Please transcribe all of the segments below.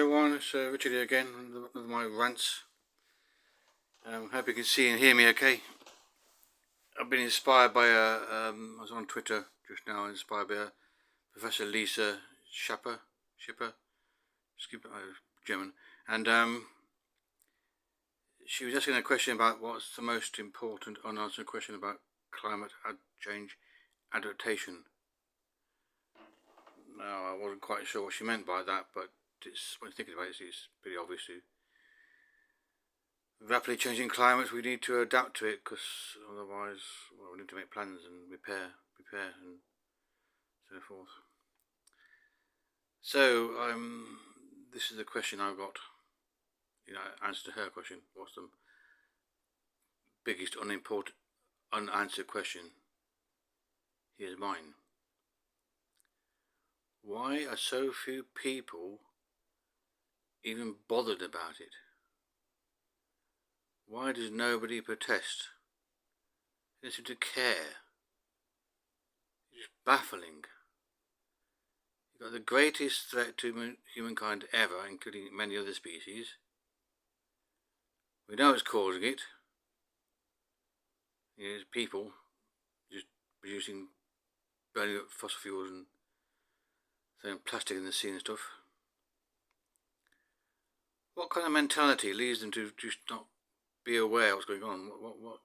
everyone, it's Richard here again with my rants. Hope you can see and hear me okay. I've been inspired by I was on Twitter just now, inspired by Professor Lisa Schipper, German, and she was asking a question about what's the most important unanswered question about climate change adaptation. Now, I wasn't quite sure what she meant by that, but when thinking about it, it's pretty obvious. Rapidly changing climate, we need to adapt to it, because otherwise, we need to make plans and prepare, and so forth. So, this is the question I've got. Answer to her question. What's the biggest unanswered question? Here's mine. Why are so few people even bothered about it? Why does nobody protest? They don't seem to care. It's just baffling. You've got the greatest threat to humankind ever, including many other species. We know it's causing it. It's people just burning up fossil fuels and throwing plastic in the sea and stuff. What kind of mentality leads them to just not be aware of what's going on?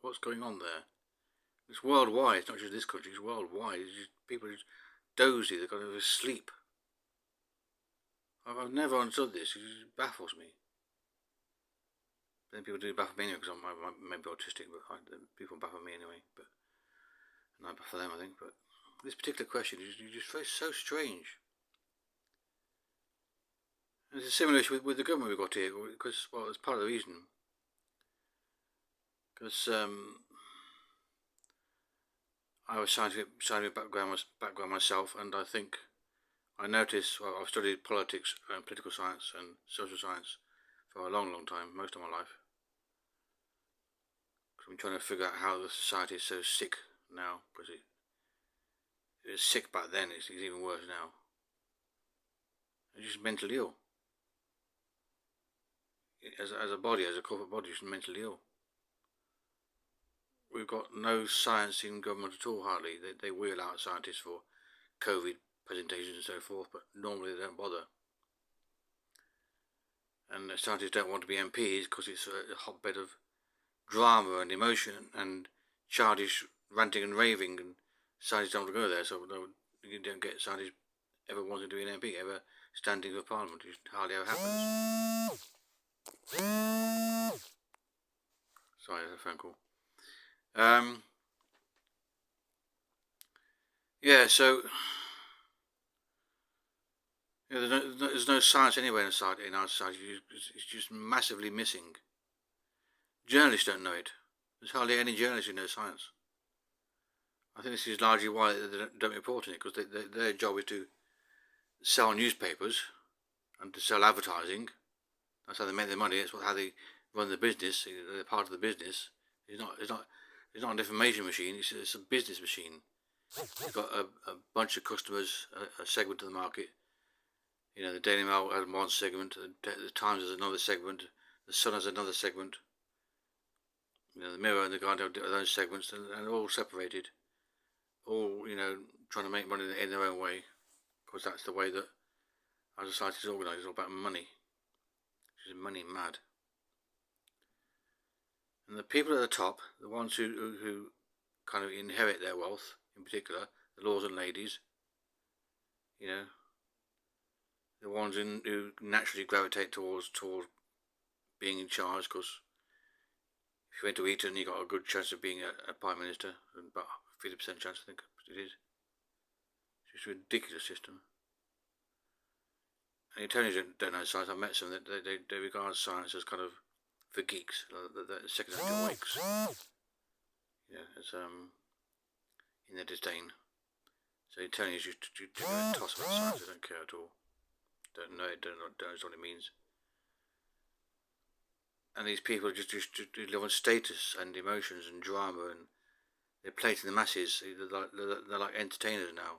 What's going on there? It's worldwide. It's not just this country. It's worldwide. It's just, people are just dozy. They've got to sleep. I've never understood this. It just baffles me. Then people do baffle me anyway, because I may be autistic, but people baffle me anyway. And I baffle them, I think. But this particular question is just so strange. And it's a similar issue with the government we've got here, because, well, it's part of the reason. Because I was scientific background myself, and I noticed, well, I've studied politics and political science and social science for a long time, most of my life. Because I'm trying to figure out how the society is so sick now, because it was sick back then, it's even worse now. It's just mentally ill. As a body, as a corporate body, it's mentally ill. We've got no science in government at all, hardly. They wheel out scientists for COVID presentations and so forth, but normally they don't bother. And scientists don't want to be MPs because it's a hotbed of drama and emotion and childish ranting and raving, and scientists don't want to go there, so you don't get scientists ever wanting to be an MP, ever standing for Parliament. It hardly ever happens. Sorry, that's a phone call. Yeah, so there's no science anywhere in our society. It's just massively missing. Journalists don't know it. There's hardly any journalists who know science. I think this is largely why they don't report on it, because their job is to sell newspapers and to sell advertising. That's how they make their money. That's how they run the business. They're part of the business. It's not an information machine. It's a business machine. You've got a bunch of customers, a segment of the market. The Daily Mail has one segment, the Times has another segment, the Sun has another segment. The Mirror and the Guardian have their own segments, and they're all separated. All, trying to make money in their own way, because that's the way that our society is organised. It's all about money. It's just money mad. And the people at the top, the ones who kind of inherit their wealth, in particular, the lords and ladies, the ones who naturally gravitate towards being in charge, because if you went to Eton, you got a good chance of being a Prime Minister, about 50% chance, I think it is. It's just a ridiculous system. And Italians don't know science. I've met some that they regard science as kind of for geeks, the second-hand wakes. It's in their disdain. So Italians just toss about science. They don't care at all. Don't know it. Don't know what it means. And these people just live on status and emotions and drama, and they play to the masses. They're like entertainers now.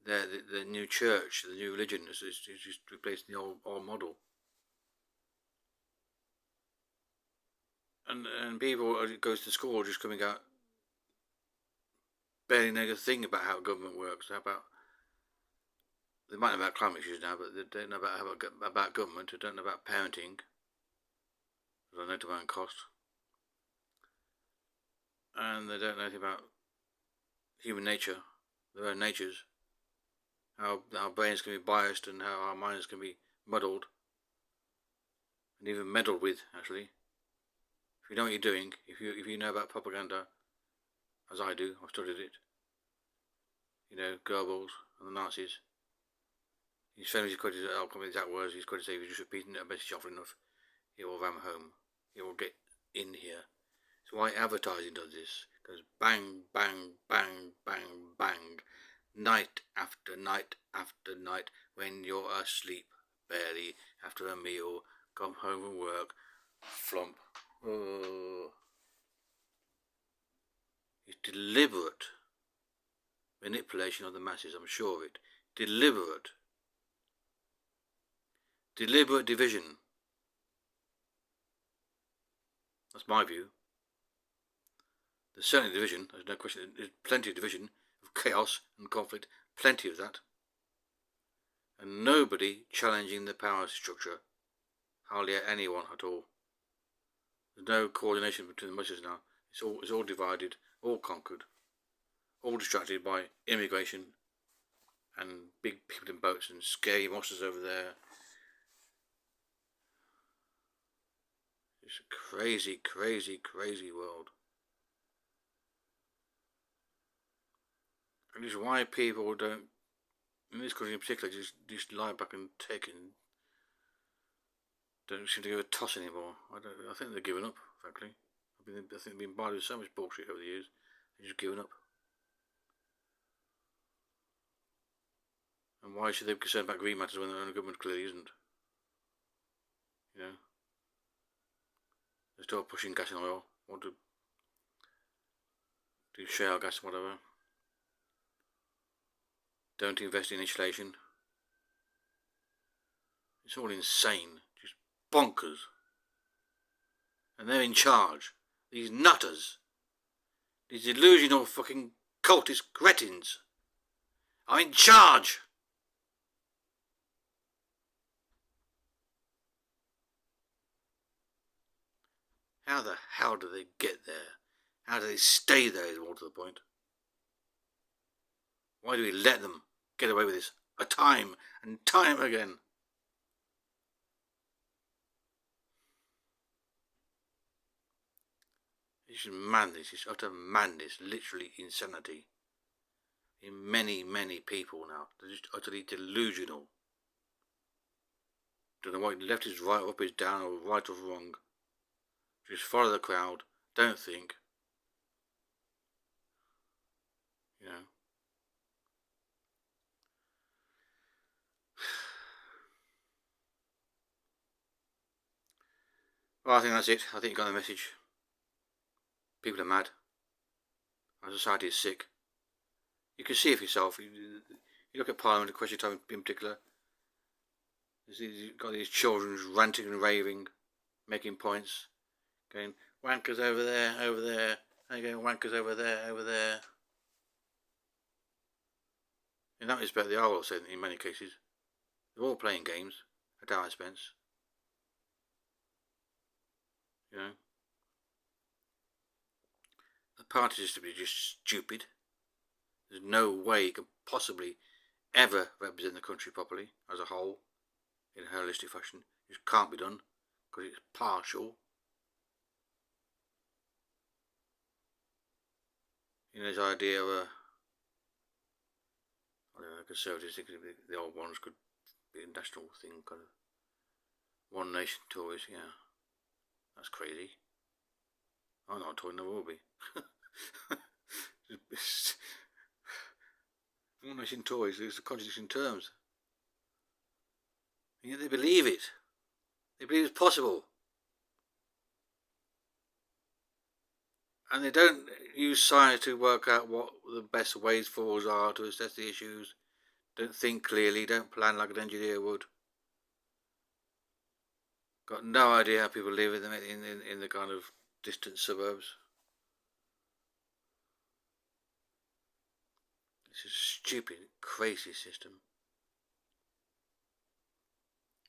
the new church, the new religion is just replacing the old model. And people who goes to school just coming out barely know a thing about how government works. They might know about climate issues now, but they don't know about government. They don't know about parenting. They don't know about cost, and they don't know anything about human nature, their own natures, how our brains can be biased and how our minds can be muddled and even meddled with. Actually, if you know what you're doing, if you know about propaganda, as I do, I've studied it. You know, Goebbels and the Nazis. He's famously quoted, I'll come with exact words, he's quoted to say, if you're just repeating a message often enough, it will ram home. It will get in here. It's why advertising does this. It goes bang, bang, bang, bang, bang, night after night after night, when you're asleep, barely, after a meal, come home from work, flump. Oh. It's deliberate manipulation of the masses, I'm sure of it. Deliberate division. That's my view. There's certainly division, there's no question. There's plenty of division, of chaos and conflict, plenty of that. And nobody challenging the power structure. Hardly anyone at all. There's no coordination between the masses now. It's all divided, all conquered, all distracted by immigration and big people in boats and scary monsters over there. It's a crazy, crazy, crazy world. And it's why people don't, in this country in particular, just lie back and take it and don't seem to give a toss anymore. I think they're giving up, frankly. I think they've been bothered with so much bullshit over the years, they're just giving up. And why should they be concerned about green matters when their own government clearly isn't? You know? They're still pushing gas and oil, want to do shale gas and whatever. Don't invest in insulation. It's all insane, just bonkers. And they're in charge. These nutters, these delusional fucking cultist cretins are in charge. How the hell do they get there? How do they stay there is more to the point. Why do we let them get away with this time and time again? It's just madness, it's utter madness, literally insanity. In many, many people now, they're just utterly delusional. Don't know what left is right, up is down, or right or wrong. Just follow the crowd, don't think. You know. Well, I think that's it. I think you got the message. People are mad. Our society is sick. You can see it for yourself. You look at Parliament, the Question Time in particular. You've got these children ranting and raving, making points, going, wankers over there, and going, wankers over there. In that respect, they are all saying in many cases. They're all playing games at our expense. You know. The party system is just stupid. There's no way it could possibly ever represent the country properly as a whole in a holistic fashion. It just can't be done because it's partial. You know, this idea of conservatives thinking the old ones could be a national thing, kind of one nation Tories, yeah. That's crazy. I'm not a Tory, never will be. One nation Tories is a contradiction in terms. And yet they believe it. They believe it's possible. And they don't use science to work out what the best ways forwards are to assess the issues. don't think clearly, don't plan like an engineer would. Got no idea how people live in the kind of distant suburbs. It's a stupid, crazy system.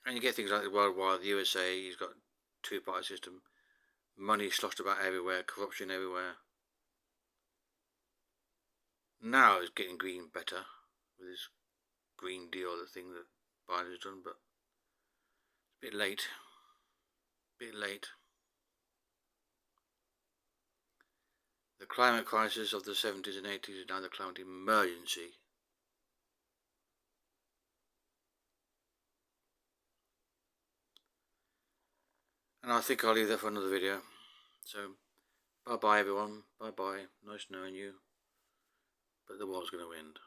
And you get things like the worldwide, the USA, you've got two-party system, money sloshed about everywhere, corruption everywhere. Now it's getting green better with this Green Deal, the thing that Biden's done, but a bit late. Bit late. The climate crisis of the 70s and 80s is now the climate emergency. And I think I'll leave that for another video. So, bye-bye everyone. Bye-bye. Nice knowing you. But the war's going to end.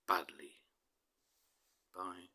Badly. Bye.